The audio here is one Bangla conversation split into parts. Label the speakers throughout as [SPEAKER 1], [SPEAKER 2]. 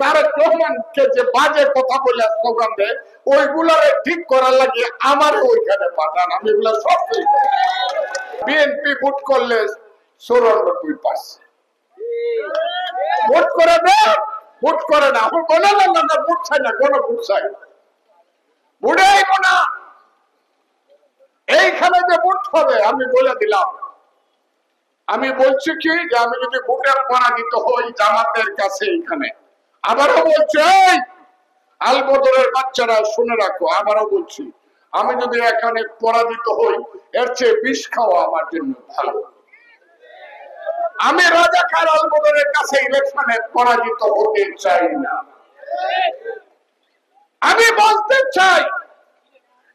[SPEAKER 1] তারেক রহমানকে যে বাজে কথা বলে স্লোগান দেয় ওইগুলারে ঠিক করার লাগে আমার ওইখানে পাঠান, আমি এগুলো সব ঠিক। বিএনপি ভোট করলে 94% ভোট করে দেয়, ভোট করে না, এখন বলে না ভোট চাই না, কোন ভোট চাই ভোটেই না। এইখানে যে ভোট হবে আমি বলে দিলাম, আমি বলছি কি যে আমি যদি ভোটে পরাজিত হই জামাতের কাছে, এইখানে আবারও বলছি আলবদরের বাচ্চারা শুনে রাখো, আবারও বলছি আমি যদি এখানে পরাজিত হই এর চেয়ে বিষ খাওয়া আমার জন্য ভালো। আমি রাজাকার আলবদরের কাছে ইলেকশনে পরাজিত হতে চাই না। আমি বলতে চাই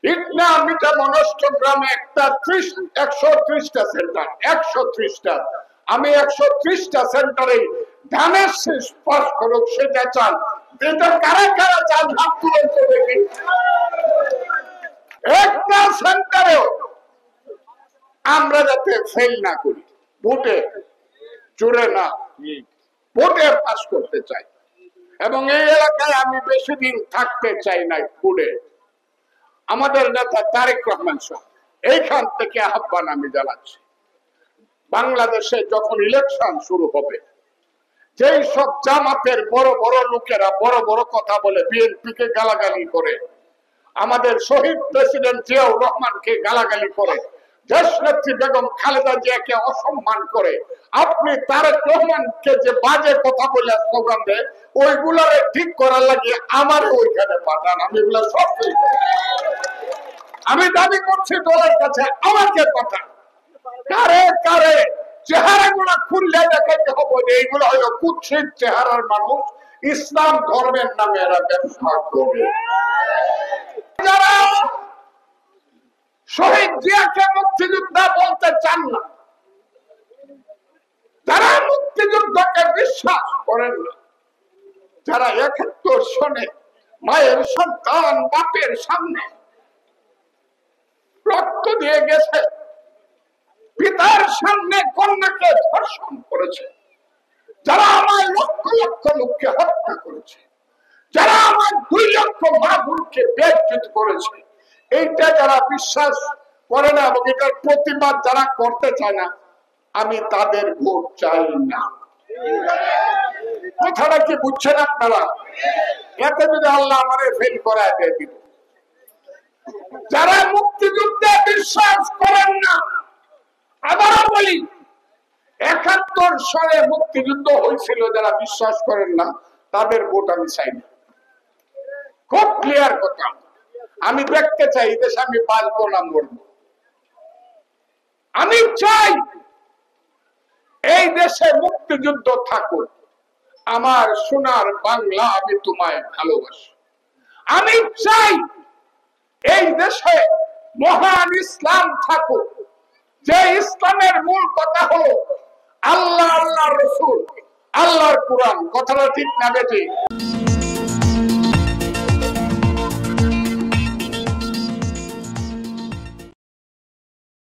[SPEAKER 1] ইটনা মিটা মনস্ট গ্রামে একটা 130টা সেন্টার, 130টা, আমি 130টা সেন্টারে ধানের শেষ পাস করুক সেটা চান। এটা কারা কারা চান হাত তুলে দেখি। একটা সেন্টারেও আমরা যাতে ফেল না করি, ভোটে জুড়ে না, ভোটে পাস করতে চাই। এবং এই এলাকায় আমি বেশি দিন থাকতে চাই না। ভোটে আমাদের নেতা তারেক রহমান সাহেব এইখান থেকে আহ্বান আমি জানাচ্ছি, বাংলাদেশে যখন ইলেকশন শুরু হবে যেই সব জামাতের বড় বড় লোকেরা বড় বড় কথা বলে, বিএনপি কে গালাগালি করে, আমাদের শহীদ প্রেসিডেন্ট জিয়াউর রহমানকে গালাগালি করে, দেশ নেত্রী বেগম খালেদা জিয়াকে অসম্মান করে, আপনি তারেক রহমানকে যে বাজে কথা বলে স্লোগান দেয় ওইগুলারে ঠিক করার লাগে আমার ওইখানে পাঠান, আমি এগুলো সব ঠিক। আমি দাবি করছি দলের কাছে আমাকে পাঠান। কারে কারে চেহারা গুলা খুললে দেখাইতে হবে, এইগুলো হলো কুৎসিত চেহারার মানুষ, ইসলাম ধর্মের নামে এরা ব্যবসা করে। যারা শহীদ জিয়াকে মুক্তিযোদ্ধা বলতে চান না, যারা মুক্তিযুদ্ধকে বিশ্বাস করেন না, যারা ৭১ সনে মায়ের সন্তান বাপের সামনে রক্ত দিয়ে গেছে, পিতার সামনে কন্যাকে ধর্ষণ করেছে, যারা আমার লক্ষ লক্ষ লোককে হত্যা করেছে, যারা আমার 2 লক্ষ মা বোনকে বেইজ্জত করেছে, এইটা যারা বিশ্বাস করে না এবং এটার প্রতিবাদ যারা করতে চায় না, আমি তাদের ভোট চাই না। কথাটা কি বুঝছেন আপনারা? এতে যদি আল্লাহ আমারে ফেল করায় দিয়ে দিল। যারা মুক্তিযুদ্ধে বিশ্বাস করেন না, আবারও বলি ৭১ সালে মুক্তিযুদ্ধ হয়েছিল, যারা বিশ্বাস করেন না তাদের ভোট আমি চাই না। খুব ক্লিয়ার কথা। আমি দেখতে চাই এই দেশে আমি বাঁচবো না মরবো। আমি চাই এই দেশে মুক্তিযুদ্ধ থাকুক। আমার সোনার বাংলা আমি তোমায় ভালোবাসি। আমি চাই এই দেশে মহান ইসলাম থাকুক, যে ইসলামের মূল কথা হলো আল্লাহ, আল্লাহর রাসূল, আল্লাহর কোরআন। কথাটা ঠিক না বেঠিক?